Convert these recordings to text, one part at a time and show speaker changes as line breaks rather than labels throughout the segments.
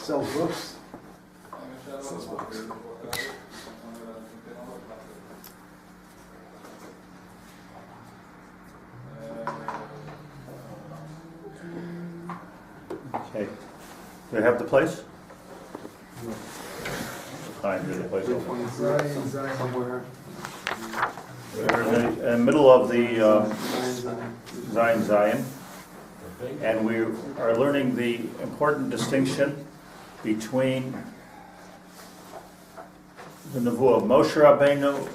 Sell books.
Okay. Do we have the place? Fine, do the place open.
Somewhere.
We're in the middle of the Zion, and we are learning the important distinction between the Nevuah of Moshe Rabbeinu,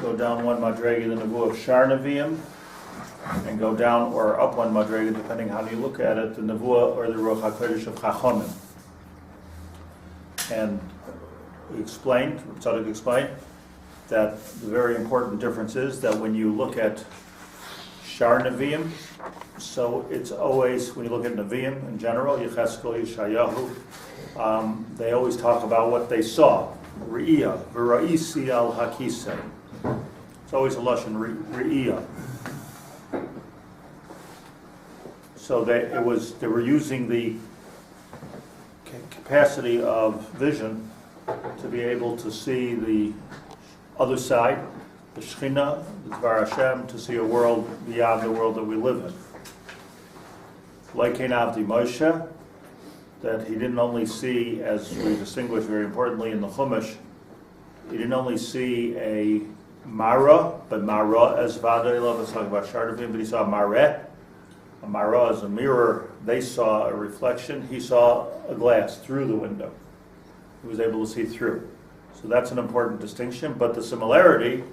go down one madrega, the Nevuah of Shar Nevi'im, and go down or up one madrega, depending how you look at it, the Nevuah or the Ruach HaKodesh of Chachamim. And we explained, Rabbi Tzadok explained, that the very important difference is that when you look at Shar Nevi'im, so it's always, when you look at Nevi'im in general, Yecheskel, Yeshayahu, they always talk about what they saw. Re'iyah, v'ra'isi al hakisei. It's always a lashon, re'iyah. So they were using the capacity of vision to be able to see the other side, the Shekhinah, the Dvar Hashem, to see a world beyond the world that we live in. Like Avdi Moshe, that he didn't only see, as we distinguish very importantly in the Chumash, he didn't only see a Mara, but Mara as Vadei, let's talk about Shar Nevi'im, but he saw Mareh. A Mara is a mirror. They saw a reflection. He saw a glass through the window. He was able to see through. So that's an important distinction. But the similarity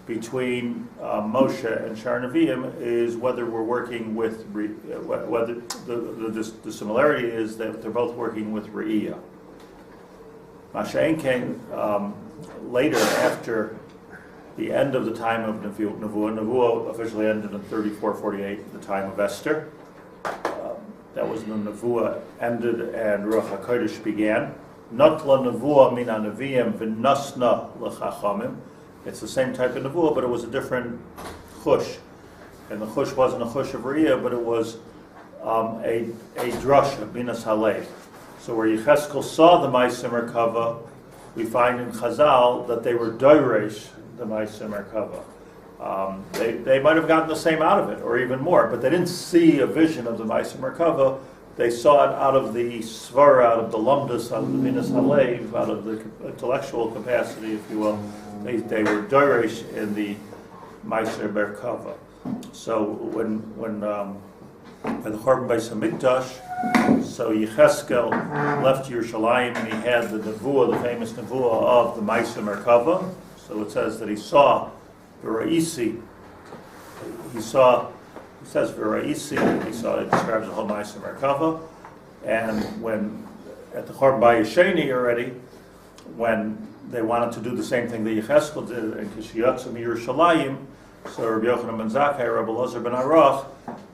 between Moshe and Shar Nevi'im is whether we're working with, whether the similarity is that they're both working with Re'iyah. Moshe came later, after the end of the time of Nevuah. Nevuah officially ended in 34-48, the time of Esther. That was when Nevuah ended and Ruach HaKodesh began. Natla Nevuah mina Nevi'im v'nasna l'chachamim. It's the same type of Nevuah, but it was a different chush. And the chush wasn't a chush of Re'iyah, but it was a drasha, binas halei. So where Yecheskel saw the Ma'aseh Merkava, we find in Chazal that they were doiresh the Ma'aseh Merkava. They might have gotten the same out of it, or even more, but they didn't see a vision of the Ma'aseh Merkava. They saw it out of the svara, out of the lumdus, out of the minas halev, out of the intellectual capacity, if you will. They were doiresh in the Ma'aseh Merkava. So when by the Churban Beis Hamikdash, so Yecheskel left Yerushalayim and he had the Nevuah, the famous Nevuah of the Ma'aseh Merkava. So it says that he saw V'ra'isi. He saw, it says V'ra'isi, he saw, it describes the whole Ma'aseh Merkava. And when, at the Churban Bayesheni already, when they wanted to do the same thing that Yecheskel did in Kishiyatzim Yerushalayim, so Rabbi Yochanan ben Zakkai, Rabbi Elazar ben Aruch,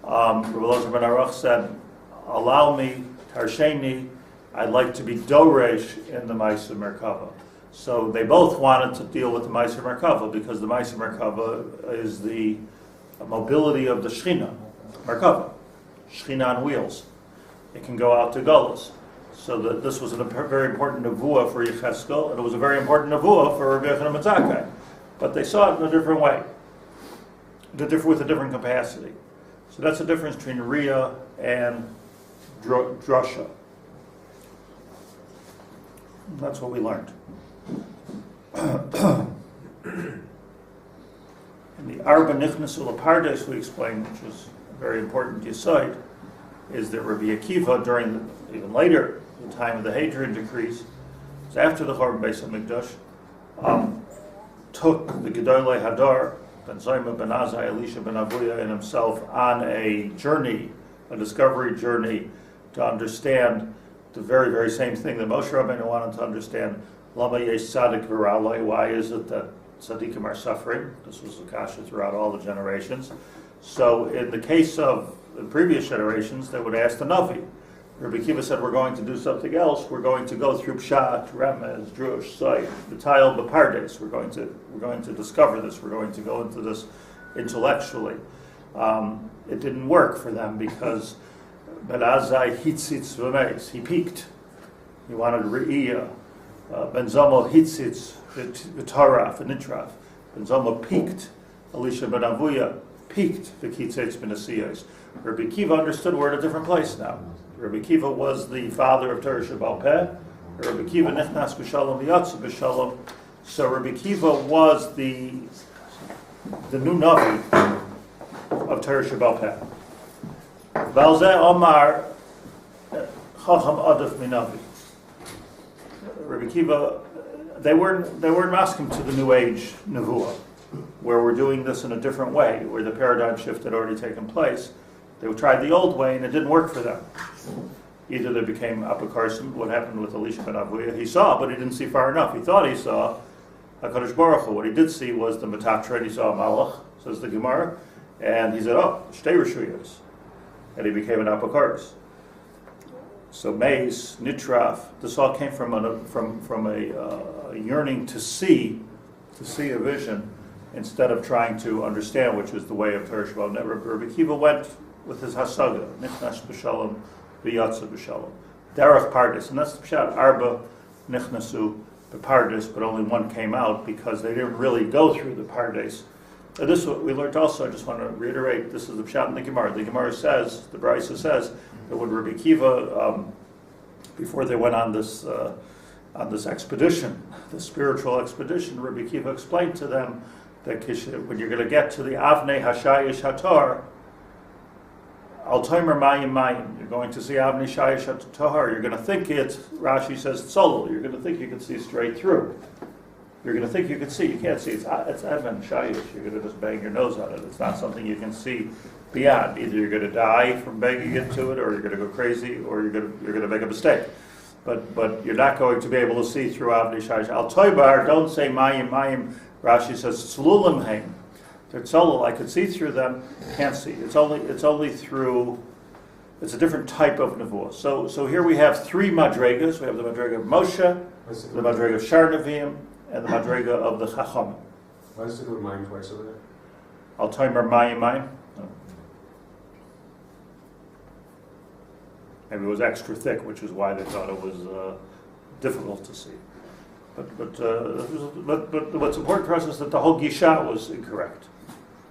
Rabbi Elazar ben Aruch said, allow me, Tarsheni, I'd like to be Doresh in the Ma'aseh Merkava. So they both wanted to deal with the Ma'aseh Merkava because the Ma'aseh Merkava is the mobility of the Shekhinah, Merkava, Shekhinah on wheels. It can go out to Gullus. So this was a very important Nevuah for Yecheskel, and it was a very important Nevuah for Rabbi Yochanan ben Zakkai. But they saw it in a different way, with a different capacity. So that's the difference between Riyah and Drasha. That's what we learned. In the Arba Nichnas Ulapardes we explained, which is a very important yesod, is that Rabbi Akiva, during even later, the time of the Hadrian decrees, it was after the Churban Beis Hamikdash, took the Gedolei Hadar, Ben Zayma, Ben Azai, Elisha, Ben Avuya, and himself on a journey, a discovery journey, to understand the very, very same thing that Moshe Rabbeinu wanted to understand. Lama yesh tzadik v'ralei. Why is it that tzaddikim are suffering? This was the kasha throughout all the generations. So in the case of the previous generations, they would ask the Navi. Rabbi Akiva said, we're going to do something else. We're going to go through Pshat, Remez, Drush, Sayt, B'tayel, B'pardes. We're going to discover this. We're going to go into this intellectually. It didn't work for them because Belazai hitzitz v'meis. He peaked. He wanted re'iyah. Ben Zomo hitzitz v'taraf v'nitraf. Ben Zomo peaked. Elisha ben Avuya peaked v'kitzitz v'nesiyos. Rabbi Akiva understood we're in a different place now. Rabbi Akiva was the father of Torah Sheh Bal Peh. Rabbi Akiva nichnas b'shalom v'yatzu b'shalom. So Rabbi Akiva was the new Navi of Torah Sheh Bal Peh. Valzeh Omar Chacham Adif Minavi. Rabbi Akiva, they weren't masking to the New Age Nevuah, where we're doing this in a different way, where the paradigm shift had already taken place. They tried the old way and it didn't work for them. Either they became apocarson, what happened with Elisha ben Avuya. He saw, but he didn't see far enough. He thought he saw HaKadosh Baruch Hu. What he did see was the Metatron. He saw a Malach, says the Gemara, and he said, oh, Shtei Rishuyos. And he became an apocaris. So Mace, Nitraf, this all came from a yearning to see a vision instead of trying to understand, which is the way of Torah Sheh Bal Peh. Rabbi Akiva went with his hasaga, nichnas b'shalom, v'yatzu b'shalom, derech pardes, and that's the pshat. Arba nichnasu b'pardes, but only one came out because they didn't really go through the pardes. This is what we learned also. I just want to reiterate, this is the pshat in the Gemara. The Gemara says, the Brisa says, that when Rabbi Akiva, before they went on this expedition, the spiritual expedition, Rabbi Akiva explained to them that when you're going to get to the Avnei Hashayish Hator, Al Tomer Mayim Mayim, you're going to see Avnei Shayish Hator, you're going to think it, Rashi says, Tzolol, you're going to think you can see straight through. You're going to think you can see. You can't see. It's Advent Shayish. You're going to just bang your nose on it. It's not something you can see beyond. Either you're going to die from banging into it, or you're going to go crazy, or you're going to make a mistake. But you're not going to be able to see through Avnei Shayish. Al Toibar, don't say Mayim Mayim. Rashi says Tzlulim Haim. They're tzolol. I could see through them. Can't see. It's only through. It's a different type of nevuah. So here we have three madregas. We have the madrega of Moshe, the madrega of Shar Nevi'im, and the madrega of the Chachamim.
Why does it go to Mayim twice over there?
Al Toimer Mayim Mayim. Maybe it was extra thick, which is why they thought it was difficult to see. But what's important for us is that the whole gisha was incorrect.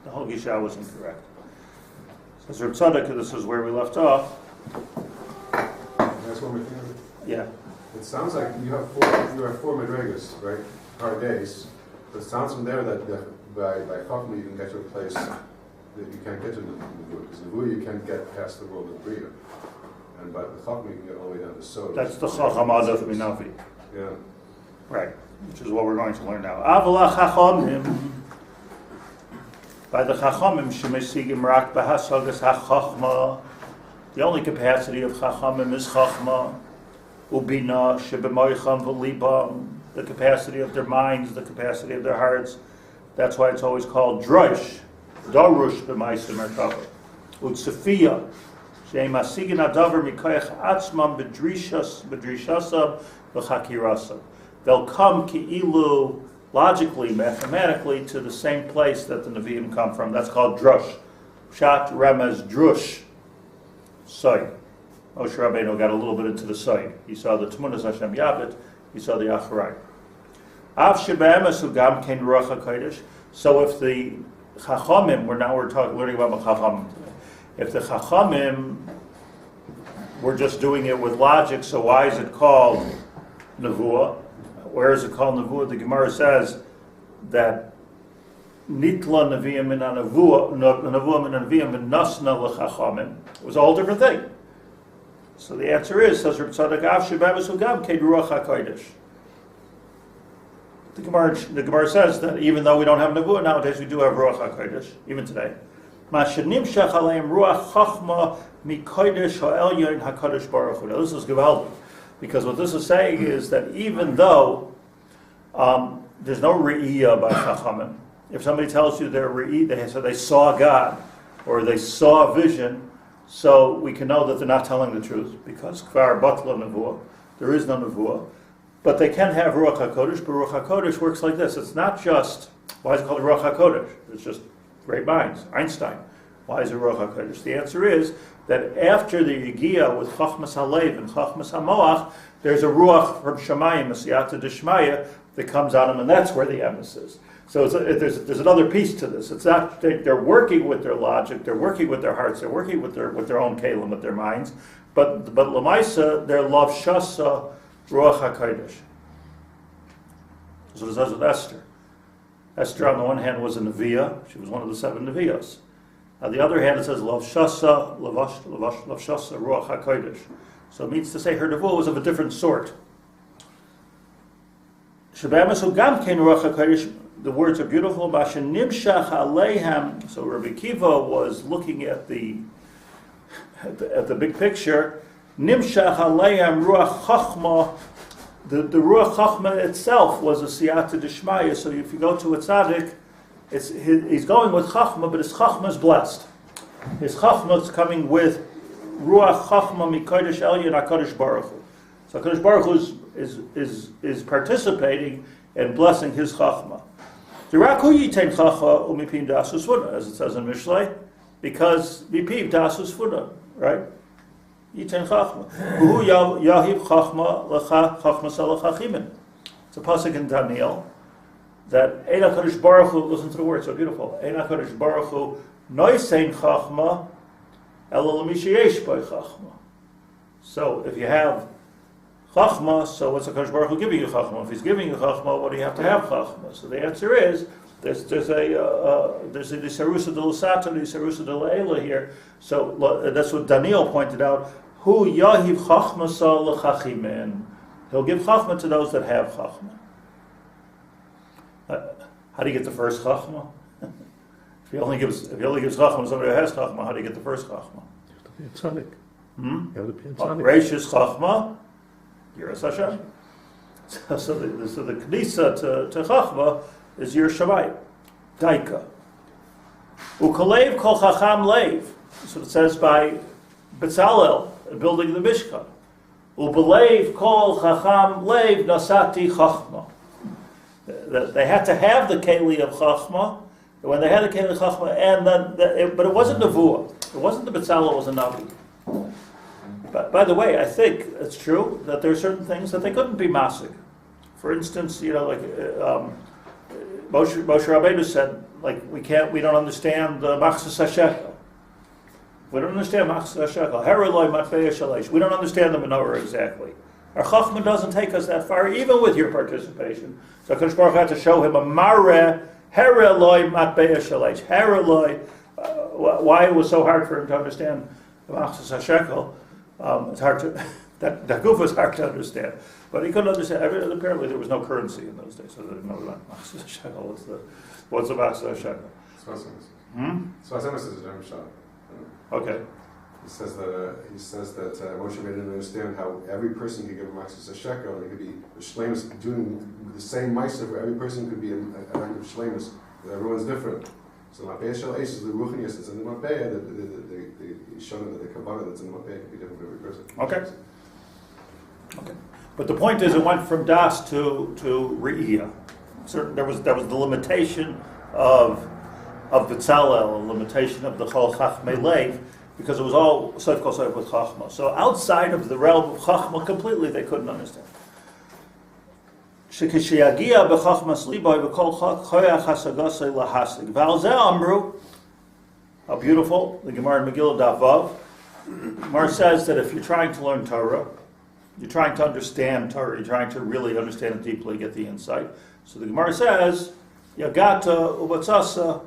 The whole gisha was incorrect. Says Rabbi Tzadok, this is where we left off.
That's one more thing.
Yeah.
It sounds like you have four madrigas, right? Hard days. But it sounds from there that by Chachma you can get to a place that you can't get to Nevuah. Because Nevuah you can't get past the world of Bria. And by the Chachma you can get all the way down to Sod.
That's the Chacham Adaf Minavi.
Yeah.
Right. Which is what we're going to learn now. Avala Chachamim. By the Chachamim, Shemesigim Rak Bahasagas HaChachma. The only capacity of Chachamim is Chachma. Ubina, Shebemoicham V'libam. The capacity of their minds, the capacity of their hearts. That's why it's always called Drosh. Darush B'maisim Merkava. Utsefia. She'emasigin Adavar Mikoyach Atzmam Bedrishasam V'chakirasam. They'll come ki'ilu, logically, mathematically, to the same place that the Nevi'im come from. That's called drush. Pshat, remez, drush. Soy. Moshe Rabbeinu got a little bit into the soy. He saw the Tmunas Hashem Yabit. He saw the Acharai. Av shebe'emes ugam ken Ruach HaKodesh. So if the Chachamim, learning about the Chachamim today. If the Chachamim were just doing it with logic, so why is it called Nevuah? Where is it called Nevuah? The Gemara says that Nitla Nevi'im min Nevuah min Nevi'im min Nasna l'Chachamim. It was a whole different thing. So the answer is, says Rabbi Tzadok, Av shebe'emes ugam kein Ruach HaKodesh. The Gemara says that even though we don't have Nevuah nowadays, we do have Ruach HaKodesh, even today. Ma shenimshach aleim Ruach Chachma mikodesh ha'elyon HaKadosh Baruch Hu. Now this is Gevaldi. Because what this is saying is that even though there's no re'iyah by Chachamim, if somebody tells you they're re'iyah, they saw God, or they saw a vision, so we can know that they're not telling the truth, because kvar batla nevuah, there is no nevuah. But they can have Ruach HaKodesh, but Ruach HaKodesh works like this. It's not just, why is it called Ruach HaKodesh? It's just great minds. Einstein. Why is it Ruach HaKodesh? The answer is, that after the Yigia with Chachmas HaLev and Chachmas HaMoach, there's a Ruach from Shemayim, a siyata d'shmaya, that comes on them, and that's where the emes is. So there's another piece to this. It's not they're working with their logic, they're working with their hearts, they're working with their own kelim, with their minds, but Lamaisa, they're Lav Shasa Ruach HaKodesh. So it says with Esther. Esther, on the one hand, was a Nevi'ah. She was one of the 7 Nevi'os. On the other hand, it says Lav Shasa Ruach HaKodesh. So it means to say her Nevuah was of a different sort. Shebamas Ugam Kein Ruach HaKodesh. The words are beautiful. Nimshach Aleihem. So Rabbi Kiva was looking at the big picture. Nimshach Aleihem Ruach Chachma. The Ruach Chachma itself was a siyata d'shmaya. So if you go to a tzaddik, he's going with Chachma, but his Chachma is blessed. His Chachma is coming with Ruach Chachma Mikodesh Elyon HaKadosh Baruch Hu. So HaKadosh Baruch Hu is participating and blessing his Chachma. As it says in Mishlei, because mipiv dasus funa, right? Yitain chachma. Who yahiv chachma lecha chachma salachachimin. It's a pasuk in Daniel that Ein HaKadosh Baruch Hu, listen to the word, so beautiful. Ein HaKadosh Baruch Hu noisein chachma elo l'mishiyesh by chachma. So if you have Chachma, so what's HaKadosh Baruch Hu giving you Chachma? If he's giving you Chachma, what do you have to have Chachma? So the answer is, there's the Sarusa de l'Satan, the Sarusa de l'Ela here. So that's what Daniel pointed out. Hu yahiv Chachma sa l'chachimen. He'll give Chachma to those that have Chachma. How do you get the first Chachma? If he only gives Chachma to somebody who has Chachma, how do you get the first Chachma?
You have to be a tzaddik. You have to be a tzaddik.
Gracious Chachma. Yiras Hashem. So the Knisa to Chachma is Yir Shamayim. Daika. Ukalev kol Chacham lev. So it says by Betzalel, building the Mishkan. Ubelev kol Chacham lev nasati Chachma. They had to have the Keli of Chachma. When they had the Keli of Chachma, and then but it wasn't Nevuah. It wasn't the Betzalel, it was a Navi. By the way, I think it's true that there are certain things that they couldn't be masig. For instance, like Moshe Rabbeinu said, like we don't understand the machzas hashekel. We don't understand machzas hashekel. Hereloi matfei shalish. We don't understand the menorah exactly. Our chachma doesn't take us that far, even with your participation. So HaKadosh Baruch Hu had to show him a mareh hereloi matfei shalish. Hereloi. Why it was so hard for him to understand the machzas hashekel. It's hard to, that guf was hard to understand. But he couldn't understand, apparently there was no currency in those days, so they didn't know what machzas shekel was. What's the machzas shekel?
Svasemis is a German shot.
Okay.
He says that Moshe didn't understand how every person could give a machzas shekel, and it could be shlemus doing the same ma'aser where every person could be an act of shlemus, but everyone's different. So the Mapeh Shel Eish is the ruchnius that's in the Mapeh, the Shona, the Kabbalah that's in the Mapeh could be different for every person.
Okay. But the point is, it went from Das to Re'iyah. There was the limitation of Betzalel, a limitation of the Chol Chachmei Lev, because it was all Sof Kol Sof with Chachma. So outside of the realm of Chachma completely, they couldn't understand. How beautiful, the Gemara in Megillah Daf Vav. Gemara says that if you're trying to learn Torah, you're trying to understand Torah, you're trying to really understand it deeply, get the insight. So the Gemara says, Yagata ubatzasa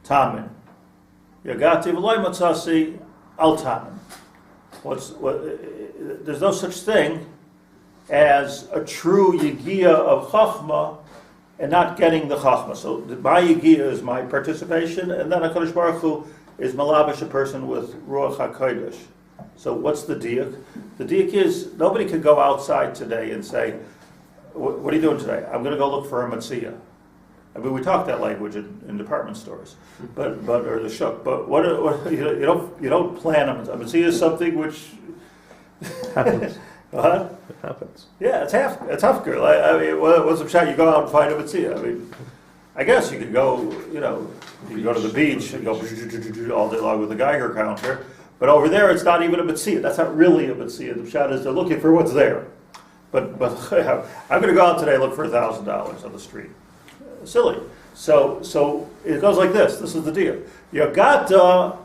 tamin. Yagati v'loy matzasi al tamin. There's no such thing as a true Yigia of Chachma and not getting the Chachma. So my Yigia is my participation, and then HaKadosh Baruch Hu is malabish a person with Ruach HaKodesh. So what's the diuk? The diuk is, nobody can go outside today and say, what are you doing today? I'm going to go look for a Matzia. I mean, we talk that language in department stores, but or the shuk. But what you don't plan a Matzia is something which
happens.
What?
It happens.
Yeah, it's half girl. I mean, what's the shot? You go out and find a Matzia. I mean, I guess you could go, you could go to the beach and go all day long with a Geiger counter. But over there, it's not even a mitzvah. That's not really a mitzvah. The pshat is they're looking for what's there. But I'm going to go out today and look for $1,000 on the street. Silly. So it goes like this. This is the deal. Yagata,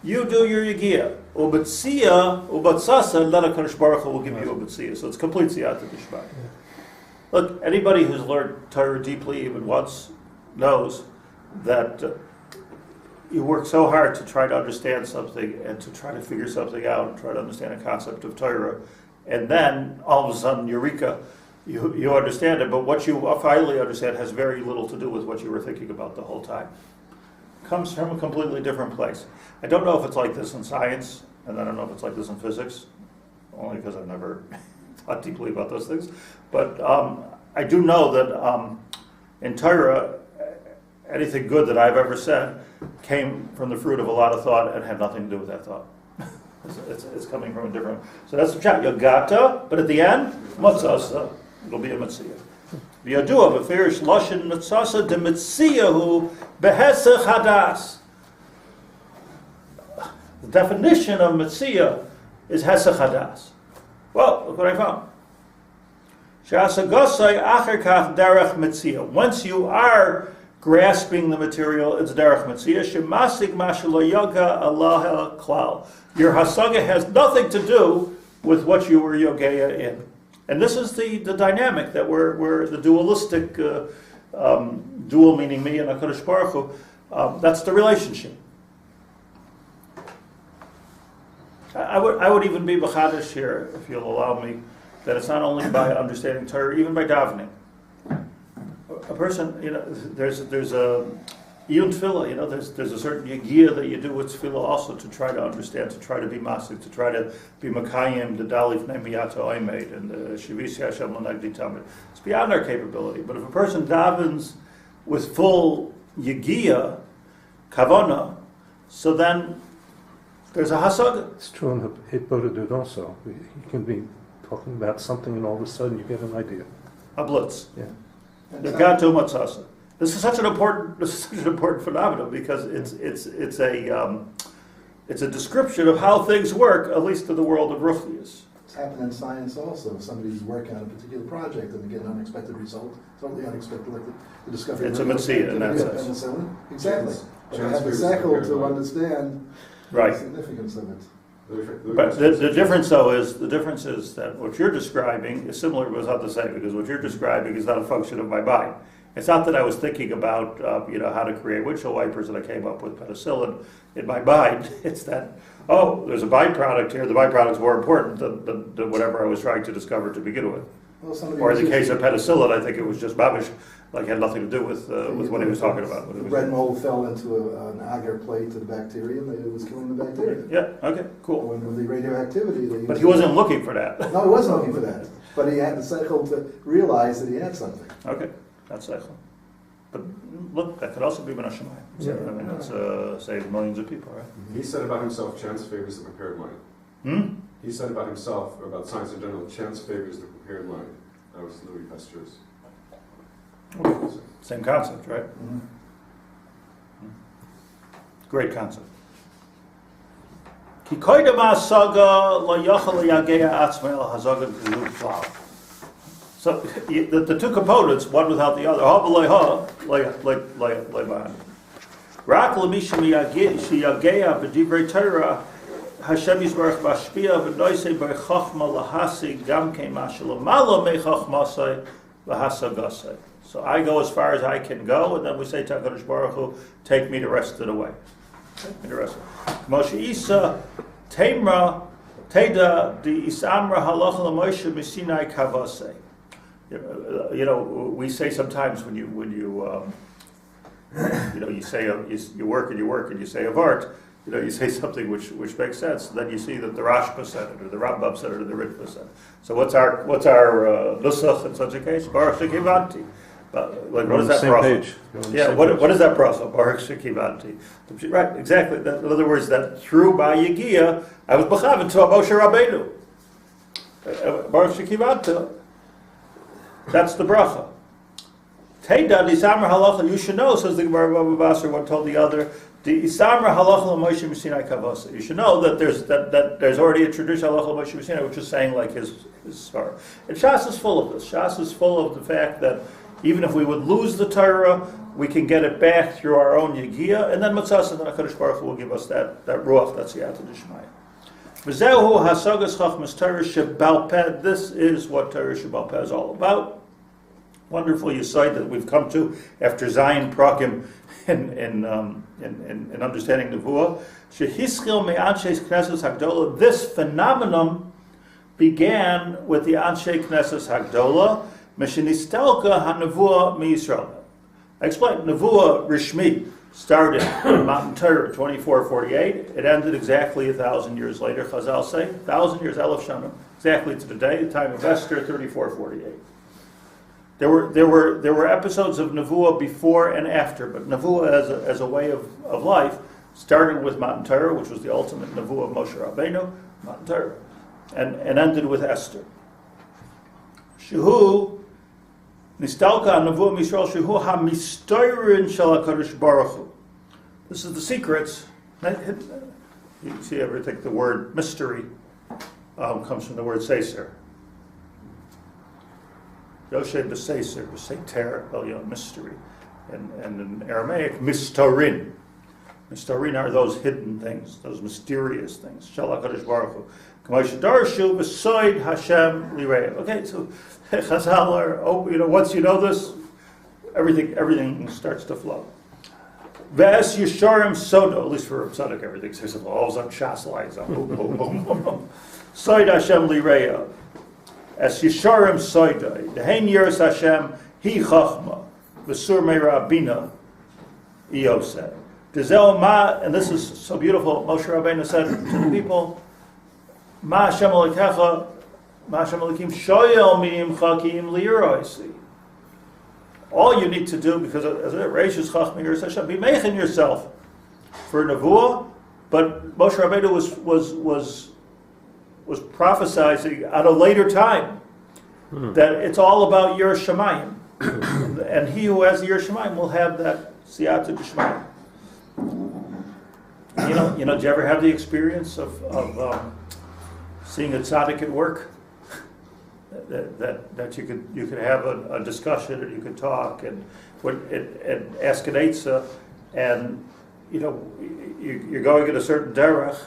you do your yagia. Ubatzia, ubatzasa, and then HaKadosh Baruch Hu will give you a mitzvah. So it's complete siyata dishmaya. Look, anybody who's learned Torah deeply even once knows that you work so hard to try to understand something and to try to figure something out and try to understand a concept of Torah, and then all of a sudden, eureka, you understand it, but what you finally understand has very little to do with what you were thinking about the whole time. It comes from a completely different place. I don't know if it's like this in science, and I don't know if it's like this in physics, only because I've never thought deeply about those things, but I do know that in Torah, anything good that I've ever said came from the fruit of a lot of thought and had nothing to do with that thought. It's coming from a different... So that's the chat. Yogata, but at the end, matzasa. It'll be a mitzvah. V'yadua b'firish lashon matzasa de mitziyahu behesech hadas. The definition of mitzvah is hesech hadas. Well, look what I found. She'asagosai acher kach derech mitzvah. Once you are grasping the material, it's derech mitzvah. Shemasig mashalo yoga Allah klal. Your hasaga has nothing to do with what you were yogeya in. And this is the dynamic that we're the dualistic, dual meaning me and HaKadosh Baruch Hu, that's the relationship. I would even be b'chadash here, if you'll allow me, that it's not only by understanding Torah, even by davening. A person, there's a Iyun tefillah, there's a certain yagia that you do with tefillah also to try to understand, to try to be masik, to try to be makayim, the dalif Nevi'ot oimed, and the shivisi Hashem l'nagdi tamid. It's beyond our capability. But if a person davens with full yagia, kavana, so then there's a hasaga.
It's true in the HIStory also. You can be talking about something and all of a sudden you get an idea.
A blitz.
Yeah.
Yagato matzasa. This is such an important phenomenon because it's a description of how things work, at least in the world of ruchnius.
It's happened in science also. Somebody's working on a particular project and they get an unexpected result, totally unexpected, like the discovery
It's
of
a mitzvah in that sense.
penicillin. Exactly. But
Chance
they have the
figures
cycle
compared
to
to
understand
Right.
the significance of it.
But the difference is that what you're describing is similar to what I was about to say, because what you're describing is not a function of my mind. It's not that I was thinking about how to create windshield wipers and I came up with penicillin in my mind. It's that, there's a byproduct here. The byproduct's more important than whatever I was trying to discover to begin with.
Well,
Or in the case of penicillin, I think it was just babish, had nothing to do with what he was talking about.
The red mold fell into an agar plate to the bacteria and it was killing the bacteria.
Yeah, okay, cool.
When the radioactivity...
But he wasn't looking for that.
No, he wasn't looking for that. But he had the cycle to realize that he had something.
Okay, that's excellent. But look, that could also be Menashe Mayim.
Yeah.
I mean, that's saved millions of people, right?
He said about himself, chance favors the prepared mind. He said about himself, or about science in general, chance favors the prepared mind. That was Louis Pasteur's.
Same concept, right?
Mm-hmm.
Great concept. Ki koydem hasaga lo yachal yagea atzmei el hasaga gelu klal. So the two components, one without the other. Ha b'lei le'man. Rak l'mishim sheyagea b'divrei Torah Hashem Yisbarach b'ashpia v'noisei b'chachma lahasi gam kein mashal malo mechachmasei v'hasagasei. So I go as far as I can go, and then we say to HaKadosh Baruch Hu, take me the rest of the way. Take me the rest of the way. Moshe Isa Temra Teda di Isamra Halacha LaMoshe Misinai Kavase. We say sometimes when you say you work and you say of art, you say something which makes sense. Then you see that the Rashba said it, or the Rambam said it, or the Ritva said it. So what's our nusach in such a case? Baruch Shekivanti. But what is that bracha? Yeah, what is that bracha? Baruch Shekivanti. Right, exactly. In other words, that through my Yegia, I was b'chav to Moshe Rabbeinu. Baruch Shekivanti. That's the bracha. Teda disamar halacha. You should know, says the Gemara Baba Basra, one told the other. You should know that there's already a tradition halacha Moshe Sinai, which is saying like his svara. And Shas is full of this. Shas is full of the fact that even if we would lose the Torah, we can get it back through our own Yegiya, and then Matzas, and then HaKadosh Baruch Hu will give us that Ruach, that's Siyata D'Shmaya. V'zehu hasagas chachmas Torah Sheh Bal Peh. This is what Torah Sheh Bal Peh is all about. Wonderful Yesod that we've come to after Zion Prakim in understanding Nevuah. Shehischil me'anshes Knesses Hagdola. This phenomenon began with the Anshe Knesses Hagdola. Meshenistelka haNevuah miYisrael. I explained, Nevuah Rishmi started on Mountain Torah 2448. It ended exactly 1,000 years later, Chazal say. 1,000 years, Elef Shanim, exactly to the day, the time of Esther, 3448. There were episodes of Nevuah before and after, but Nevuah as a way of life started with Mountain Torah, which was the ultimate Nevuah of Moshe Rabbeinu, Mountain Torah, and ended with Esther. Shehu Nistalka Nevuah Mishral Shehu HaMistoirin Shel HaKadosh Baruch Hu. This is the secrets. You see, ever think the word mystery comes from the word seser. Yoshe b'seser, b'seter, mystery. And in Aramaic, mistorin. Mistorin are those hidden things, those mysterious things. Shel HaKadosh Baruch Hu. K'moshe darshu b'soid Hashem lirei. Okay, so Chazal are, once you know this, everything starts to flow. V'es yisharim sodo, at least for Rabbi Tzadok, everything says, all of a sudden Shas lights up. Boom, boom, boom, boom, boom. Soid Hashem lirei. Es yisharim soidai. Dehein yiras Hashem hi chachma. V'sur meira bina ioseh. Dezel ma, and this is so beautiful, Moshe Rabbeinu said to the people, Ma Hashem Elokecha, Ma Hashem Elokim shoyel mi'imcha ki im li'yiroisi. All you need to do, because as it Reishus Chachma Yiras Hashem, be meichen yourself for Nevuah, but Moshe Rabbeinu was prophesizing at a later time that it's all about Yiras Shamayim, and he who has the Yiras Shamayim will have that Siyata D'Shmaya. Did you ever have the experience of seeing a tzaddik at work? That you could have a discussion, and you could talk, and ask an eitzah, and you're going at a certain derech,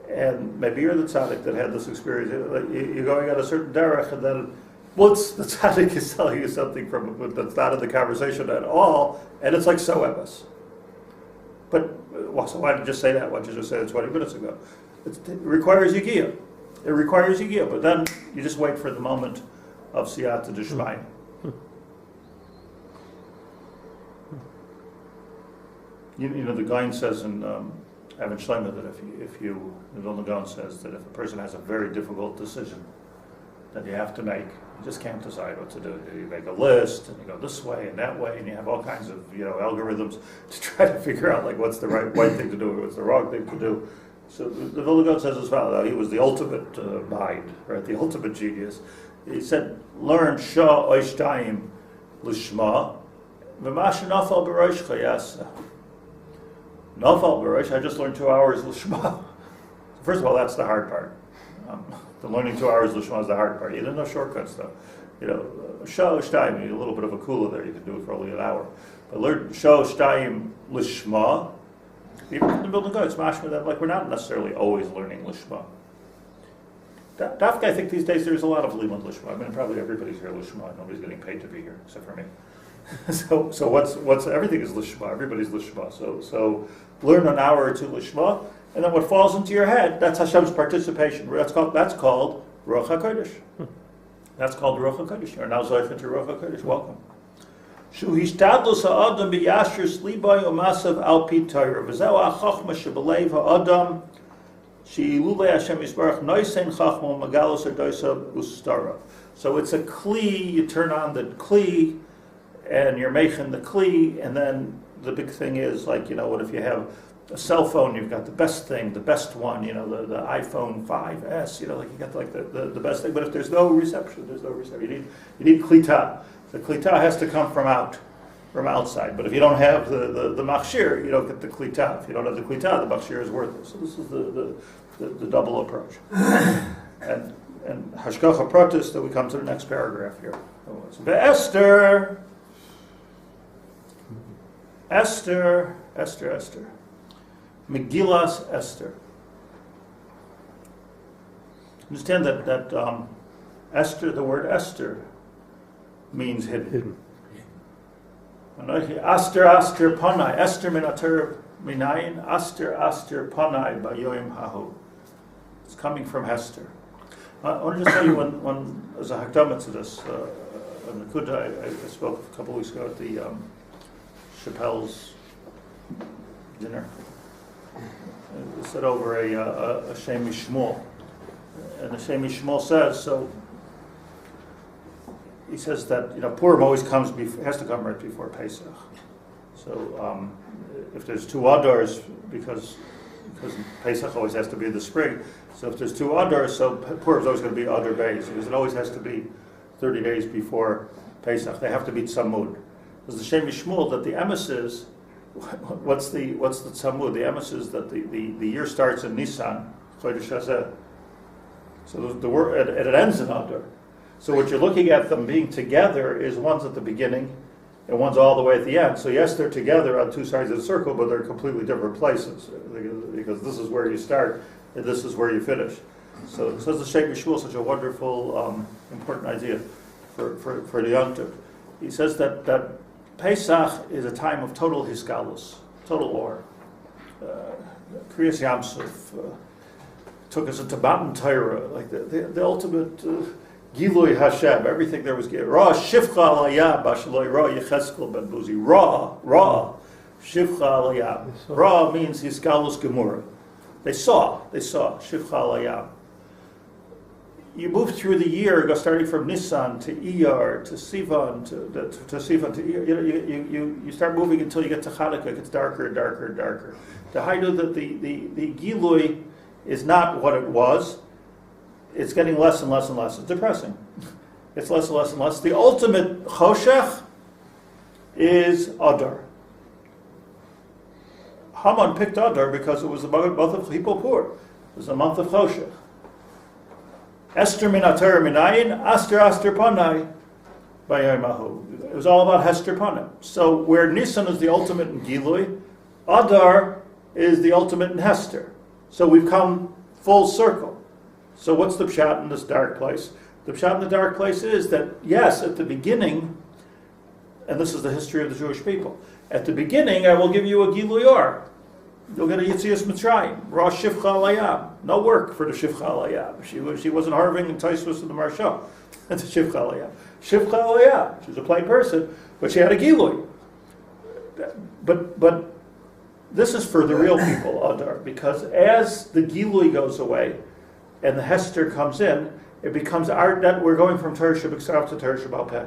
and maybe you're the tzaddik that had this experience. You're going at a certain derech, and then once the tzaddik is telling you something that's not in the conversation at all, and it's like so emes. But so why did you just say that? Why did you just say it 20 minutes ago? It requires Yegiya. It requires Yegiya, but then you just wait for the moment of Siyata D'Shmaya. The Gaon says in Avin Shlomo that the Vilna Gaon says that if a person has a very difficult decision that you have to make, you just can't decide what to do. You make a list, and you go this way and that way, and you have all kinds of algorithms to try to figure out what's the right thing to do and what's the wrong thing to do. So the Vilna Gaon says as well, he was the ultimate mind, right? The ultimate genius. He said, learn Shah Oishtayim Lishma, V'masha Nafal B'rosh Chayasa. Nafal B'rosh, I just learned 2 hours Lishma. First of all, that's the hard part. The learning 2 hours Lishma is the hard part. You don't know shortcuts though. Shah Oishtayim, you need a little bit of a kula there, you can do it for only an hour. But learn Shah Oishtayim Lishma. Even in the building God, it's mashma that we're not necessarily always learning lishma. Dafka, I think these days there's a lot of limud lishma. I mean, probably everybody's here lishma. Nobody's getting paid to be here except for me. so what's everything is lishma. Everybody's lishma. So learn an hour or two lishma, and then what falls into your head, that's Hashem's participation. That's called Ruach HaKodesh. That's called Ruach HaKodesh. You're now zoich into Ruach HaKodesh. Welcome. Shu hishtadlus ha'adam b'yashris libay u'masav al pi Torah v'zeu ha'chachma shebelev ha'adam she'ilulei Hashem yisbarach noisein chachma u'magalos ha'doisa ustara. So it's a kli, you turn on the kli, and you're making the kli, and then the big thing is what if you have a cell phone, you've got the best thing, the best one, the iPhone 5S, you got the best thing, but if there's no reception, there's no reception. You need shlit'a. The shlit'a has to come from out. from outside. But if you don't have the machshir, you don't get the shlit'a. If you don't have the shlit'a, the machshir is worthless. So this is the double approach. And hashgacha pratis, that we come to the next paragraph here. Esther. Megillas Esther. Understand that Esther, the word Esther, means hidden. Aster panai, Esther minater minayin, Aster panai bayoim hahu. It's coming from Hester. I want to just tell you when as a hakdama to this, on the Kuda, I spoke a couple of weeks ago at the Chappelle's dinner. We said over a Shem Mishmol. And the Shem Mishmol says, so he says that Purim always has to come right before Pesach. So if there's 2 Adars, because Pesach always has to be in the spring, so if there's 2 Adars, so Purim's always going to be Adar Beis, because it always has to be 30 days before Pesach. They have to be Tzamud. There's the Shem Mishmol that the emes is, what's the Tzamud? The emes is that the year starts in Nisan, Chodesh Hazeh. So the word, and it ends in Adar. So what you're looking at them being together is one's at the beginning and one's all the way at the end. So yes, they're together on 2 sides of the circle, but they're completely different places, because this is where you start and this is where you finish. So the Sheikh Yeshua, such a wonderful, important idea for the Yom Tov. He says that Pesach is a time of total hisgalus, total or. Kriyas Yamsuf took us into Matan Torah, like the ultimate Gilui Hashem. Everything there was Ra Shifcha Alayab Bashaloi Ra Yecheskel Ben Buzi. Ra Shifcha Alayab. Ra means hisgalus gemura. They saw Shifcha Alayab. You move through the year, starting from Nisan to Iyar to Sivan to Sivan to Iyar. You start moving until you get to Chanukah. It gets darker and darker and darker. The Haidu that the Gilui is not what it was. It's getting less and less and less. It's depressing. It's less and less and less. The ultimate Choshech is Adar. Haman picked Adar because it was the month of Hippopur. It was a month of Choshech. Esther minater minayin, Aster panai bayomahu. It was all about Hester Panim. So where Nisan is the ultimate in Gilui, Adar is the ultimate in Hester. So we've come full circle. So what's the pshat in this dark place? The pshat in the dark place is that, yes, at the beginning, and this is the history of the Jewish people, at the beginning I will give you a Gilui Or. You'll get a Yitzias Mitzrayim, Ra Shifcha Alayab. No work for the Shifcha Alayab. She wasn't harving and Taisvus in the Marsha. That's a Shifcha Alayab. Shifcha Alayab. She was a plain person, but she had a Gilui. But this is for the real people, Adar, because as the Gilui goes away and the Hester comes in, it becomes that we're going from Torah Sheh B'Ktzav to Torah Sheh Bal Peh,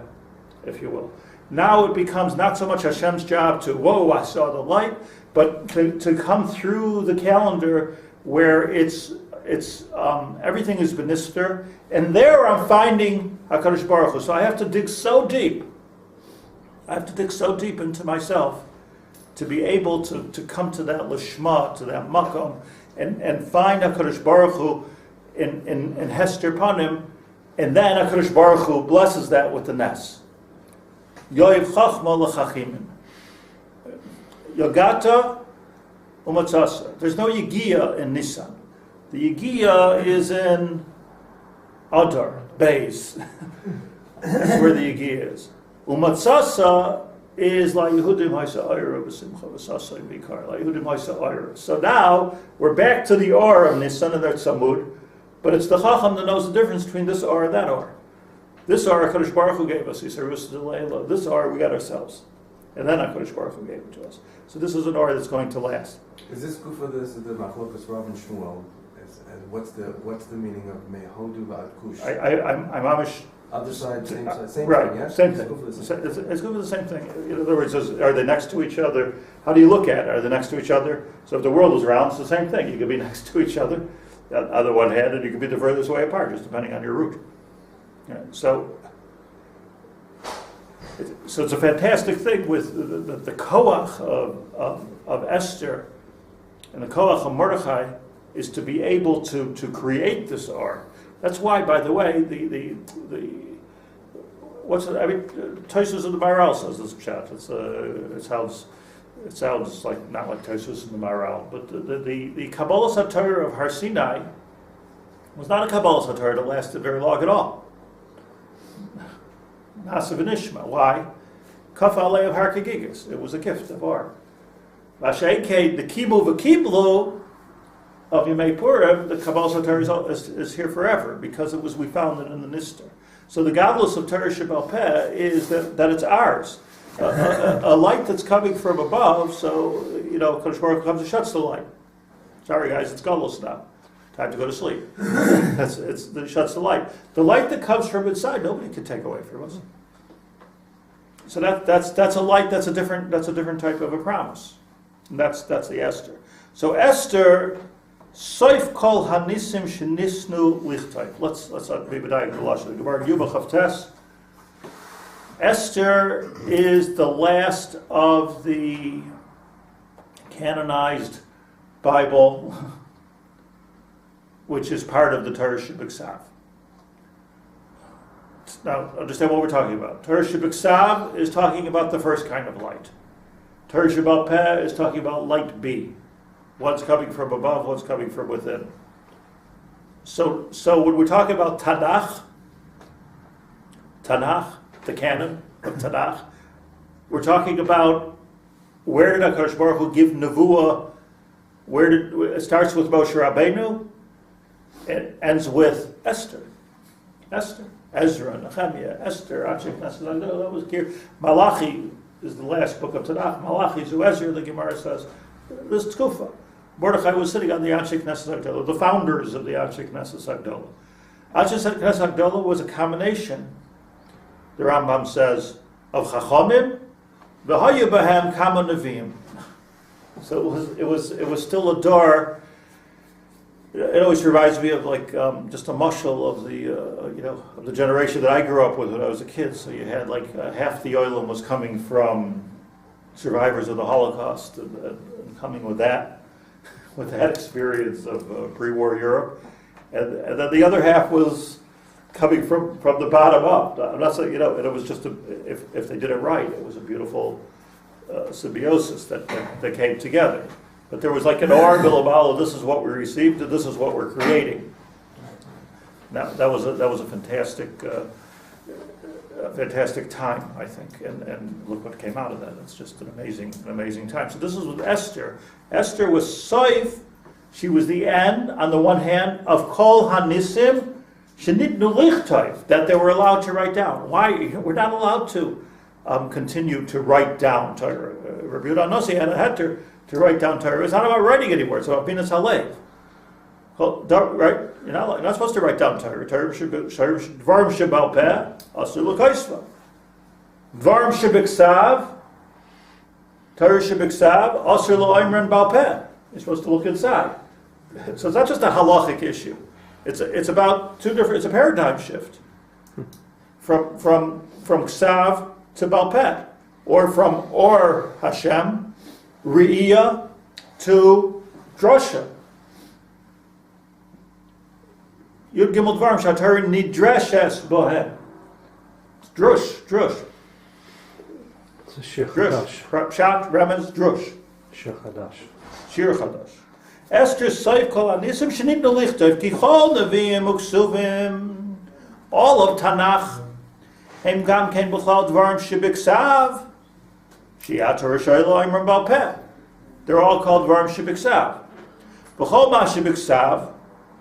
if you will. Now it becomes not so much Hashem's job to, whoa, I saw the light, but to come through the calendar where it's everything is benister, and there I'm finding HaKadosh Baruch Hu. So I have to dig so deep. I have to dig so deep into myself to be able to come to that lishma, to that makom, and find HaKadosh Baruch Hu in Hester Panim, and then HaKadosh Baruch Hu blesses that with the Nes. Yoiv Chachma l'Chachimim. Yogata umatzasa. There's no Yegiya in Nisan. The Yegiya is in Adar, Beis. That's where the Yegiya is. Umatzasa is La Yehudim Haisa Ayra B'Simcha V'Sasa B'Ikar. La Yehudim Haisa Ayra. So now we're back to the Or of Nisan and that's Samud, but it's the Chacham that knows the difference between this Or and that Or. This Or HaKadosh Baruch Hu gave us. He said, this Or we got ourselves. And then HaKadosh Baruch Hu gave it to us. So this is an Or that's going to last.
Is this good for the Machlokas Rav and Shmuel? And what's the meaning of Mehodu V'ad Kush?
I'm Amish.
Other side, same side, same
right,
thing, yes?
Same thing. It's good for the same thing. In other words, are they next to each other? How do you look at it? Are they next to each other? So if the world was round, it's the same thing. You could be next to each other on the one hand, and you could be the furthest way apart, just depending on your route. Yeah, so So it's a fantastic thing with the koach of Esther and the koach of Mordechai is to be able to create this art. That's why, by the way, Tosfos of the Maharal says this pshat. It sounds like not like Tosfos in the Maharal, but the Kabbalah HaTorah of Har Sinai was not a Kabbalah HaTorah that lasted very long at all. Nasa v'nishma. Why? Kaf alei of Har Kagigas. It was a gift of art. V'sheikei the kimu v'kiblu of Yemei Purim, the Kabbalah HaTorah is here forever because we found it in the Nister. So the godless of Torah Sheh Bal Peh is that it's ours. A light that's coming from above, so, Kadosh Baruch Hu comes and shuts the light. Sorry guys, it's godless now. Time to go to sleep. It shuts the light. The light that comes from inside, nobody can take away from us. So that's a light, that's a different type of a promise. And that's the Esther. So Esther, Soif kol hanisim shenisnu lichtayv. Let's be b'dayik b'lashon. The Gemara Yuma Chavtes. Esther is the last of the canonized Bible, which is part of the Torah Sheh B'Ktzav. Now, understand what we're talking about. Torah Sheh B'Ktzav is talking about the first kind of light. Torah Sheh Bal Peh is talking about light B. One's coming from above, one's coming from within. So when we're talking about Tanakh, the canon of Tanakh, we're talking about where did HaKadosh Baruch Hu give Nevuah, it starts with Moshe Rabbeinu, it ends with Esther. Ezra, Nehemiah, Esther, that was clear. Malachi is the last book of Tanakh. Malachi to Ezra, the Gemara says, this Tkufa. Mordechai was sitting on the Anshe Knesset Agdolah, the founders of the Anshe Knesset Agdolah. Anshe Knesset Agdolah was a combination, the Rambam says, of Chachamim, v'hayu b'hem kama Nevi'im. So it was still a door. It always reminds me of just a mashal of the generation that I grew up with when I was a kid. So you had half the oilum was coming from survivors of the Holocaust and coming with that experience of pre-war Europe, and then the other half was coming from the bottom up. I'm not saying and it was just if they did it right, it was a beautiful symbiosis that came together. But there was like an or bilabalo. This is what we received, and this is what we're creating. Now that was a fantastic time, I think, and look what came out of that. It's just an amazing time. So this is with Esther. Esther was Soif. She was the end, on the one hand, of Kol Hanisim Shenitnu Lichtayv, that they were allowed to write down. Why? We're not allowed to continue to write down Torah. Rabbi Tzadok had to write down Torah. It's not about writing anymore. It's about Binas Halev. Right? You're not supposed to write down Torah. Dvarim Sheh Bal Peh, Asur L'Kaisva. Dvarim Sheh B'Ktzav, Torah Sheh B'Ktzav, Asur L'Oimran Bal Peh. You're supposed to look inside. So it's not just a halachic issue. It's about two different. It's a paradigm shift from Ktzav to Bal Peh, or from Or Hashem, Re'iyah to Drosha. Yud Gimel Dvarim Shatar Nidreshes Bohem. Drush.
It's a Shir Chadash.
Pshat, Remez, Drush.
Shir Chadash.
Shir Chadash. Esther Seif Kol Anisim Shenit Nelichtov Kichol Nevi'im Uksuvim. All of Tanakh. Hem Gam Ken B'Chlal Dvarim Sheh B'Ktzav. Shia Torah Sheh Bal Peh. They're all called Dvarim Sheh B'Ktzav. B'Chol Ma Sheh B'Ktzav.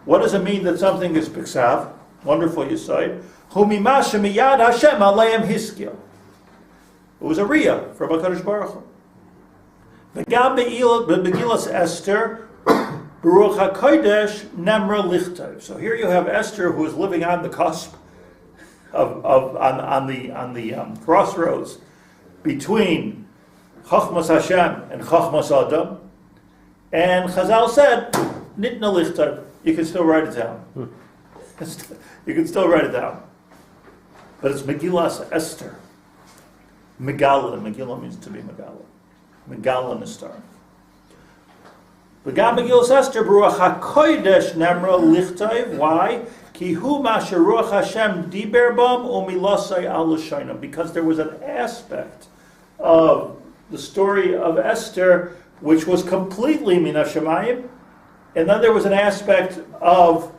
What does it mean that something is B'Ktzav? Wonderful, you say. Humimasha miyad Hashem aleim hiskil. It was a riyah from HaKadosh Baruch Hu. V'gam be'gilas Esther, Ruach HaKodesh nemra lichtayv. So here you have Esther, who is living on the cusp on the crossroads between Chachmas Hashem and Chachmas Adam. And Chazal said, Nitna lichtayv. You can still write it down. You can still write it down. But it's Megillas Esther. Megillah means to be Megala. Megala Nistar. V'gam Megillas Esther Ruach HaKodesh Nemra Lichtayv. Why? Ki hu ma sheruach Hashem diber bam umilosai al l'shoinam. Because there was an aspect of the story of Esther which was completely min hashamayim, and then there was an aspect of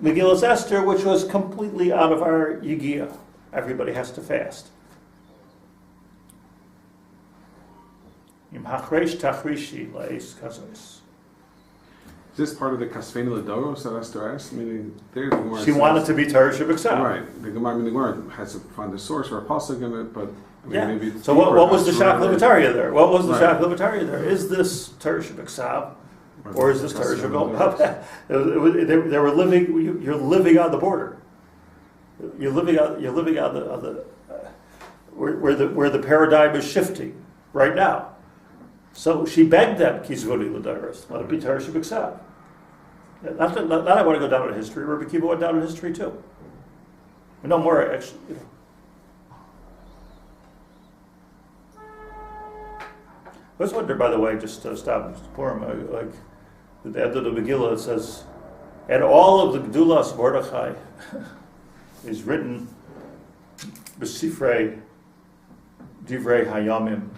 Megillas Esther which was completely out of our yigia. Everybody has to fast. Im hachreish tachrishi leis kazos.
Is this part of the Kasveni Ladoros that Esther asked? Meaning, there the Gemara
She
says,
wanted to be Torah Sheh B'Ktzav.
Right. The Gemara has to find a source or a pasuk in it, but I mean, maybe it's
So what
deeper,
was the
that's
Shach
right.
Limitaria there? What was the
Right.
Shach Limitaria there? Is this Torah Sheh B'Ktzav or is this Torah Sheh Bal Peh? They were living. You're living on the border. You're living on the where the paradigm is shifting right now. So she begged them, Kizvodi L'Dairos, let it be Torah Sheh B'Ktzav. Not I want to go down in history. Rabbi Kiva went down in history too. We know more actually. I was wondering, by the way, just to stop Purim, like at the end of the Megillah it says, and all of the Gedulas Mordechai is written B'sifrei Divrei Hayamim,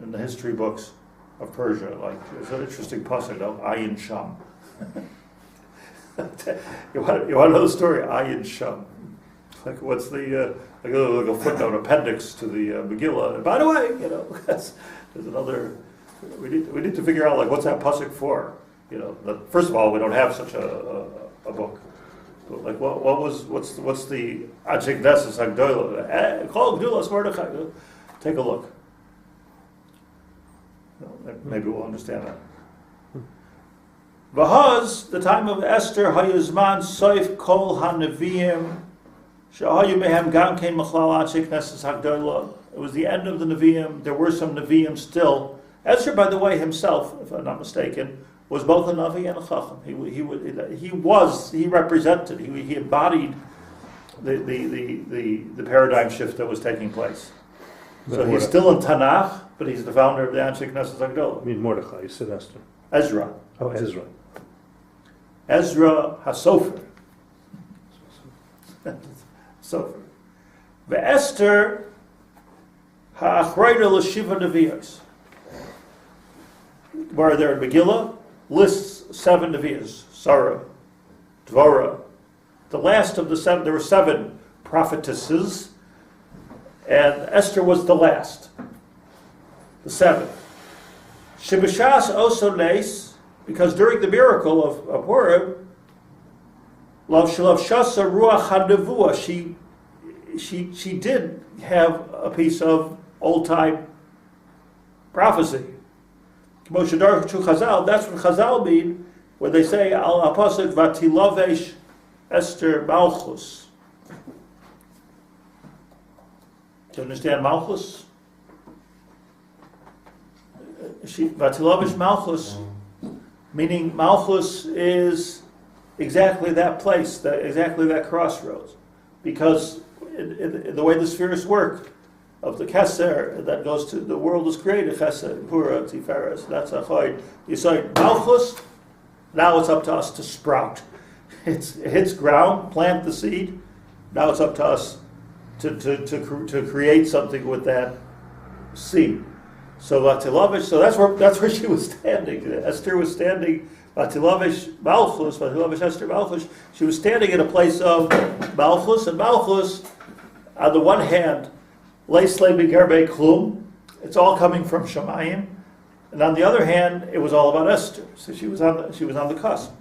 in the history books of Persia. Like, it's an interesting passage of Ayin Sham. You want to know the story? Ayin Sham. Like, what's the like a footnote appendix to the Megillah? And by the way, there's another. We need to figure out like what's that pasuk for? First of all, we don't have such a book. But like, what's the Achik Neses Hagdolah? Call Gdulas Mordechai. Take a look. Maybe we'll understand that. V'haz, the time of Esther, hayuzman soif kol ha-Nevi'im, she'hayu mehem gam kein machlal achik neses hagdolah. It was the end of the Nevi'im. There were some Nevi'im still. Esther, by the way, himself, if I'm not mistaken, was both a Navi and a Chacham. He represented, he embodied the paradigm shift that was taking place. So he's still in Tanakh, but he's the founder of the Anshei Knesset Hagdolah.
I mean Mordechai, you said Esther.
Ezra.
Oh, Ezra.
Ezra HaSofer. Sofer. Ve'Esther ha'achreida l'shiva nevi'os. Where there in Megillah lists 7 nevi'os. Sarah, Dvorah. The last of the 7, there were 7 prophetesses, and Esther was the last. The 7th. Shibashas also nes, because during the miracle of Purim, Lav Shasa Ruach HaNevuah, she did have a piece of old time prophecy. Moshe Dar Chu Chazal, that's what Chazal mean when they say Al Apasuk Vatilavesh Esther Malchus. Do you understand Malchus? Vatilavesh Malchus, meaning Malchus is exactly that place, exactly that crossroads. Because in the way the spheres work, of the Keser that goes to the world is created, Chesed, Pura, Tiferes, that's a Chayid. You say Malchus, now it's up to us to sprout. It hits ground, plant the seed, now it's up to us to create something with that seed. So Vatilavish, so that's where she was standing. Esther was standing, Vatilavish Malchus, Vatilavish Esther Malchus, she was standing in a place of Malchus, and Malchus, on the one hand, it's all coming from Shemayim, and on the other hand, it was all about Esther. So she was on the cusp.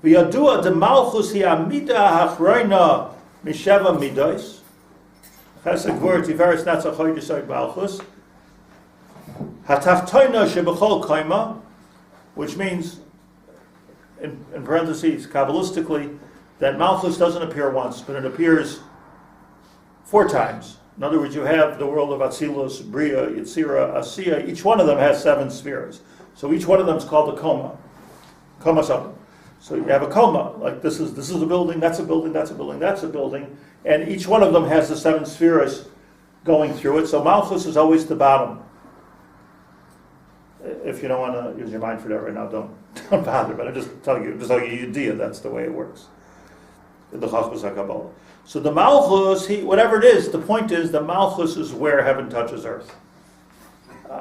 V'yadua de Malchus hi amida hachroina misheva midos. Chesed Gvur Tiferes Netzach Hoydesai Malchus. Hatachtoina shebechol kaima, which means, in parentheses, Kabbalistically, that Malchus doesn't appear once, but it appears 4 times. In other words, you have the world of Atzilus, Bria, Yitzira, Asiya. Each one of them has 7 spheres. So each one of them is called a coma. Coma something. So you have a coma, like this is a building, that's a building, that's a building, that's a building, and each one of them has the 7 spheres going through it. So Malchus is always the bottom. If you don't want to use your mind for that right now, don't bother. But I'm just telling you the idea. That's the way it works. In the Chachmas HaKabbalah. So the Malchus, whatever it is, the point is the Malchus is where heaven touches earth.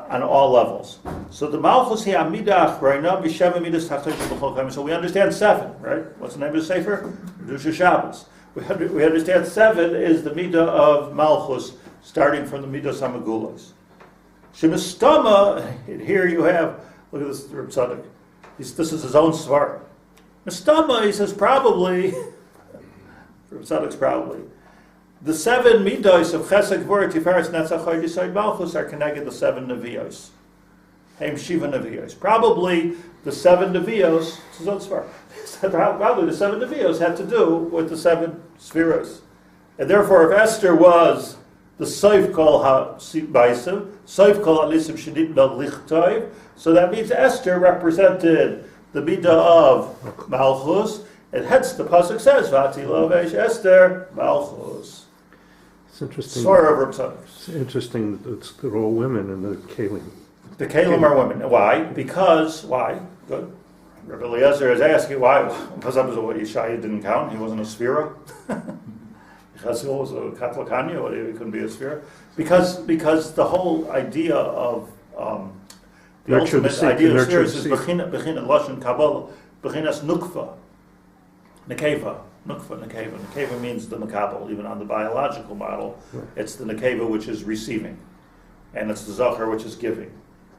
On all levels. So the Malchus he Amida Achreina b'Sheva Midas Tachtosh B'Chol Chaim. So we understand 7, right? What's the name of the sefer? Kedusha Shabbos. We understand 7 is the Midah of Malchus, starting from the Midas Hamagulas. Shemistama, here you have, look at this Rabbi Tzadok. This is his own svar. Mistama, he says probably, Rabbi Tzadok's probably, the 7 midos of Chesed, Gvura, Tiferes, Netzach, Chod, Yesod, Malchus are connected the 7 Nevi'os. Heim Shiva Nevi'os. Probably the 7 Nevi'os, it's his own svar. Probably the 7 Nevi'os had to do with the 7 sefirot. And therefore, if Esther was the Soif Kol HaBaisim, Soif Kol HaLisim Shedit No Lichtov, so that means Esther represented the Midah of Malchus, and hence the pasuk says, "Vati Lovesh Esther Malchus."
It's interesting.
It's
interesting that they're all women in the Kalim.
The Kalim are women. Why? Because, why? Good. Rabbi Eliezer is asking why. Because Yeshaya didn't count. He wasn't a sefirot. Chazil was a Katlakanya. He couldn't be a sefirot. Because the whole idea of the ultimate idea of sefirot is Bechina Lashon Kabbalah, Bechinas Nukva, Nekeva. Nukva, Nekeva. Nekeva means the Makabal. Even on the biological model, it's the Nekeva which is receiving. And it's the Zachar which is giving.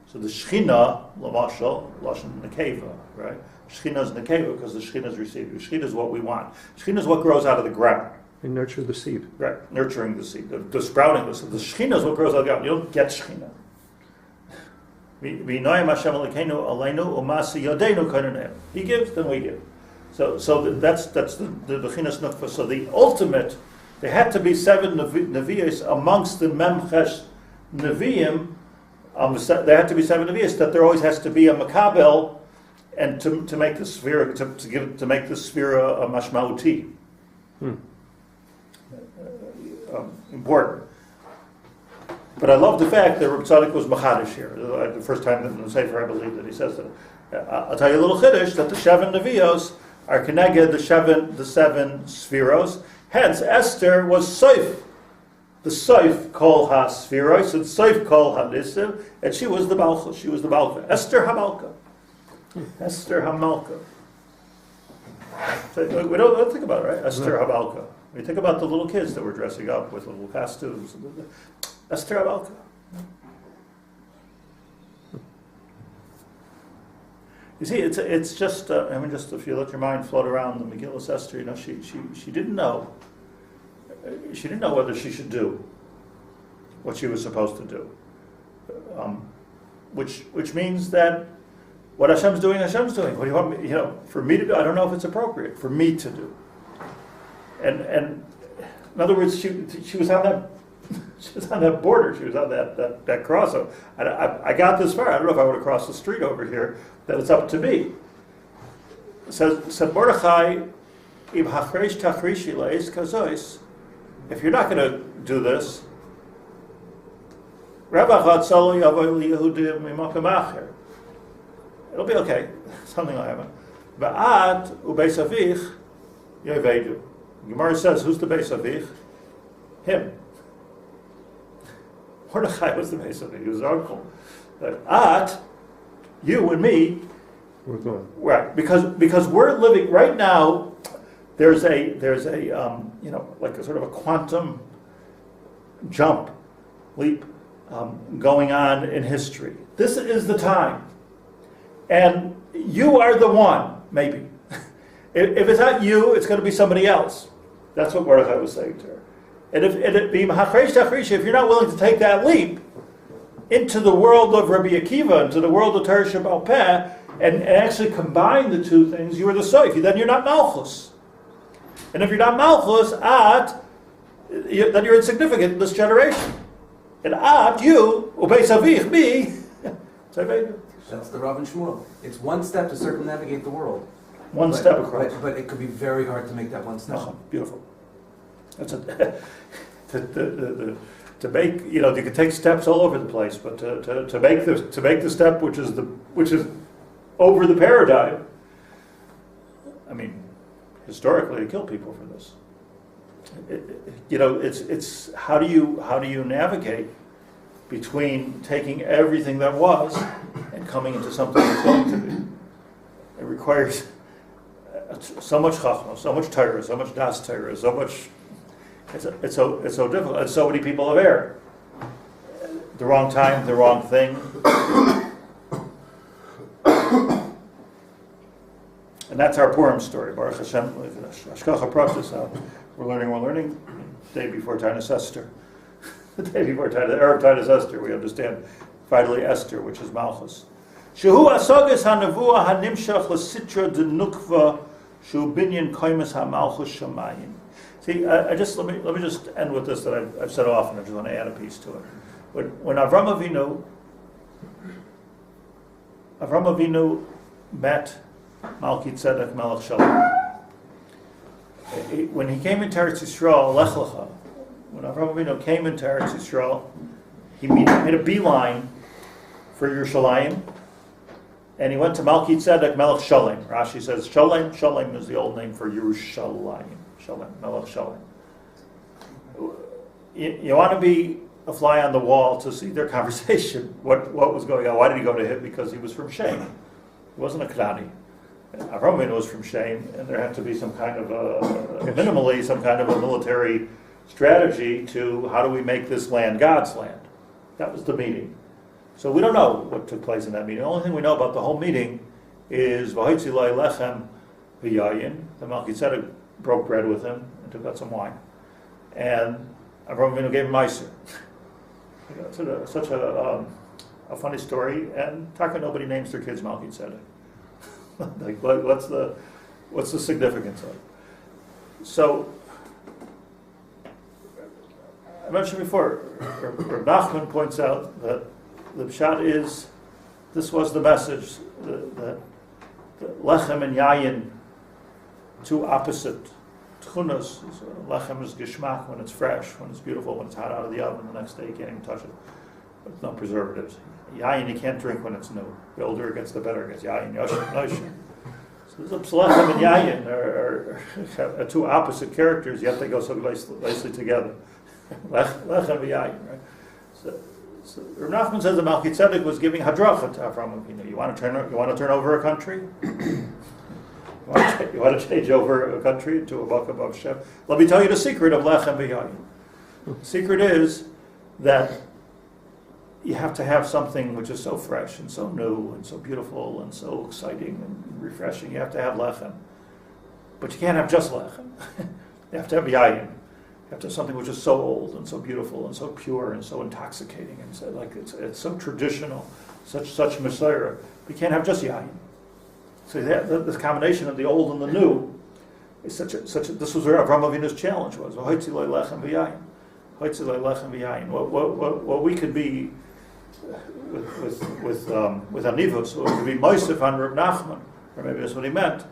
So the Shechina, Lamashal, Lashon Nekeva, right? Shechina is Nekeva because the Shechina is receiving. Shechina is what we want. Shechina is what grows out of the ground.
They nurture the seed.
Right, nurturing the seed, the sprouting the seed. The Shechina is what grows out of the ground. You don't get Shechina. He gives, then we give. So that's the Bechinas Nukva. So the ultimate, there had to be 7 Nevi'os amongst the Memchesh Nevi'im. There had to be 7 Nevi'os that there always has to be a Makabel, and to make the sphere to make the sphere a mashmauti. Important. But I love the fact that Rabbi Tzadok was machadish here. The first time in the Sefer I believe that he says that. I'll tell you a little chiddush that the 7 Nevi'os are connected the 7 spheros. Hence, Esther was Soif. The Soif Kol HaSpheros and Soif Kol HaNisim, and she was the Malchus. She was the Malka. Esther HaMalka. Esther HaMalka. So we don't think about it, right? Esther HaMalka. We think about the little kids that were dressing up with little costumes. Esther HaMalka. You see, it's just just if you let your mind float around the Megillah Esther, she didn't know. She didn't know whether she should do what she was supposed to do, which means that what Hashem's doing. What do you want me? For me to do? I don't know if it's appropriate for me to do. And in other words, she was on that. She was on that border. She was on that cross. I got this far. I don't know if I would have crossed the street over here. That it's up to me. Said Mordechai, Im hachreish tachrishi leis kazois. If you're not going to do this, it'll be okay. Something will happen. Ba'at ubeis avich yovedu. Gemara says, who's the beis avich? Him. Mordechai was the beis avich. He was his uncle. At you and me,
we're going
right because we're living right now. There's a like a sort of a quantum leap going on in history. This is the time, and you are the one. Maybe if it's not you, it's going to be somebody else. That's what Mordechai was saying to her. And if you're not willing to take that leap into the world of Rabbi Akiva, into the world of Torah Sheh Bal Peh, and actually combine the two things, you are the Soif. Then you're not Malchus. And if you're not Malchus, then you're insignificant in this generation. And you, Ubeis Avich, me,
that's the Rav and Shmuel. It's one step to circumnavigate the world.
One step across.
But it could be very hard to make that one step.
Beautiful. That's to make, you can take steps all over the place, but to make the step which is over the paradigm. I mean, historically, to kill people for this. It's how do you navigate between taking everything that was and coming into something that's going to be? It requires so much chachma, so much Torah, so much das Torah, so much. It's so difficult, and so many people have erred. The wrong time, the wrong thing. And that's our Purim story. Baruch Hashem, Hashkacha process. We're learning. Day before Titus Esther. The day before Erev Titus Esther, we understand finally Esther, which is Malchus. Shehu asagas hanavuah hanimshach l'sitra denukva shu binyan koimus hamalchus shamayim. See, let me just end with this that I've said often. I just want to add a piece to it. When Avram Avinu met Malki Tzedek Melech Shalom, when he came into Eretz Yisrael, Lech Lecha, when Avram Avinu came into Eretz Yisrael, he made a beeline for Yerushalayim, and he went to Malki Tzedek Melech Shalom. Rashi says Shalom. Shalom is the old name for Yerushalayim. Shalom, Melech Shalom. You want to be a fly on the wall to see their conversation. What was going on? Why did he go to him? Because he was from Shem. He wasn't a Knani. Avram Avinu was from Shem, and there had to be some kind of minimally some kind of a military strategy to how do we make this land God's land. That was the meeting. So we don't know what took place in that meeting. The only thing we know about the whole meeting is V'hoitzi lo lechem v'yayin. The Melchizedek broke bread with him and took out some wine, and Avram Avinu gave him meiser. Such a funny story, and Taka nobody names their kids Melchizedek. Like, what's the significance of it? So, I mentioned before, Reb Nachman points out that the pshat is, this was the message, that lechem and yayin, two opposite tchunas. Lechem is geshmak when it's fresh, when it's beautiful, when it's hot out of the oven. The next day you can't even touch it. With no preservatives. Yayin you can't drink when it's new. The older it gets, the better it gets. Yayin, yoshin, noshin. So lechem and yayin are two opposite characters, yet they go so nicely together. Lechem and yayin, right? So Rav Nachman says that Melchizedek was giving hadracha to Avram Avinu. You want to turn over a country? You want to change over a country into a buck above Shem? Let me tell you the secret of lechem v'yayin. The secret is that you have to have something which is so fresh and so new and so beautiful and so exciting and refreshing. You have to have lechem. But you can't have just lechem. You have to have yayin. You have to have something which is so old and so beautiful and so pure and so intoxicating and so, like it's so traditional, such Messiah. But you can't have just yayin. So this combination of the old and the new is such a. This was where Avram Avinu's challenge was. What we could be with Anivus, or it could be Moshe on Reb Nachman, or maybe that's what he meant.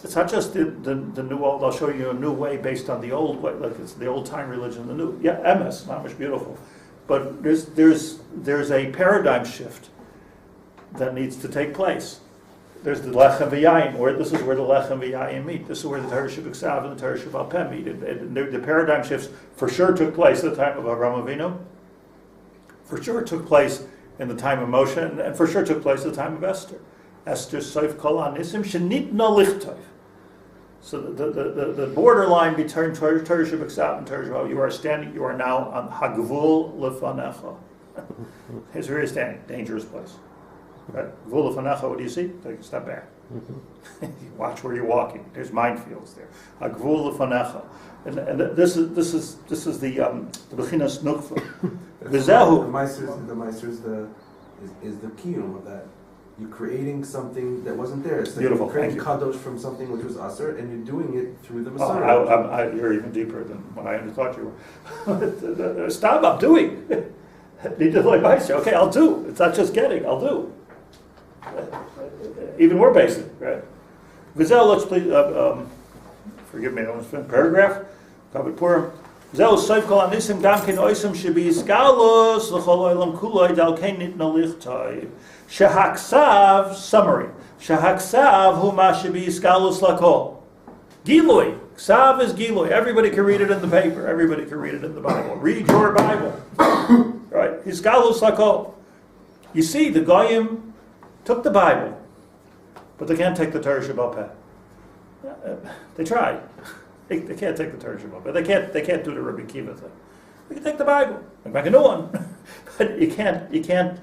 It's not just the new old. I'll show you a new way based on the old way, like it's the old time religion, the new. Yeah, emes, not much beautiful, but there's a paradigm shift that needs to take place. There's the lechem v'yayin, this is where the lechem v'yayin meet. This is where the Torah Sheh B'Ktzav and the Torah Sheh Bal Peh meet. The paradigm shifts for sure took place at the time of Avram Avinu. For sure took place in the time of Moshe, and for sure took place at the time of Esther. Esther soif kol hanisim shenitna lichtov. So the borderline between Torah Sheh B'Ktzav and Torah Sheh Bal, you are now on hagvul lefanecha. Here's where you're standing, dangerous place. Right? Gvul lefanecha, what do you see? Take a step back. Watch where you're walking. There's minefields there. Gvul lefanecha, and this is the bechinas nukva.
The meiser is the kiyum of that. You're creating something that wasn't there. It's like
beautiful.
You're creating kadosh from something which was aser, and you're doing it through the Messiah.
You're even deeper than what I thought you were. Stop! I'm doing. Need to like meiser. Okay, I'll do. It's not just getting. I'll do. Even more basic, right? Vizel, let's please, forgive me, I almost spent paragraph, Kavod Purim. זהו סוף כל הניסים גם כן עושים שבהסגלוס לכל העולם כולו על כן ניתנו לכתוב שהכסב, summary, שהכסב הוא מה שבהסגלוס לכל. גילוי, כסב is גילוי. Everybody can read it in the paper. Everybody can read it in the Bible. Read your Bible. Right? Hisgalus lakol. You see, the Goyim took the Bible, but they can't take the Torah Sheh Bal Peh. They tried. They can't take the Torah Sheh Bal Peh. They can't do the Rabbi Kiva thing. They can take the Bible, make a new one, but you can't.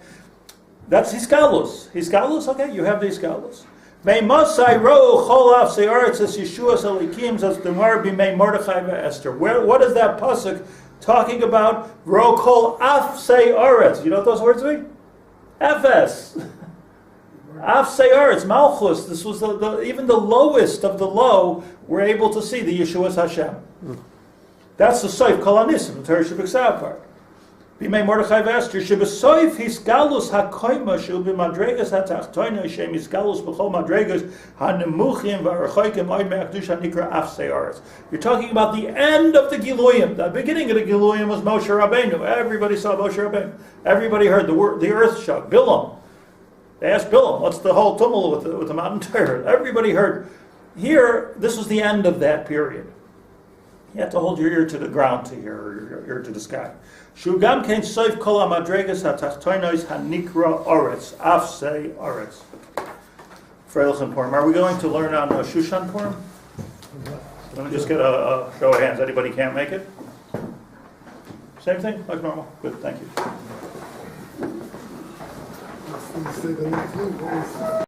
That's Hisgalus. Hisgalus, okay, you have the Hisgalus. May Mosai ro cholav se'aretz es Yeshuas alikim as the Mar b'mei Mordechai ve'Esther. What is that pasuk talking about? Ro kol af se'aretz. You know what those words mean? Efes. Af se'aretz, Malchus. This was even the lowest of the low were able to see the Yeshuas Hashem. That's the soif kol anisim, the Torah Sheh B'Ktzav part. B'mei Mordechai ve'Esther, shebesoif hisgalus hakoyma shel b'madregas hatachtoina shem hisgalus b'chol madregas hanemuchim v'archoikim oid me'akdush hanikra af se'aretz. You're talking about the end of the Giluyim. The beginning of the Giluyim was Moshe Rabbeinu. Everybody saw Moshe Rabbeinu. Everybody heard the earth shock. Bilam. They asked Bilam, what's the whole tumult with the mountain terror? Everybody heard. Here, this was the end of that period. You have to hold your ear to the ground to hear, or your ear to the sky. Shugam kein soif kol hamadregas hatachtoinos hanikra oretz, af say oretz. Freilich and Purim. Are we going to learn on Shushan Purim? Let me just get a show of hands. Anybody can't make it? Same thing, like normal? Good, thank you.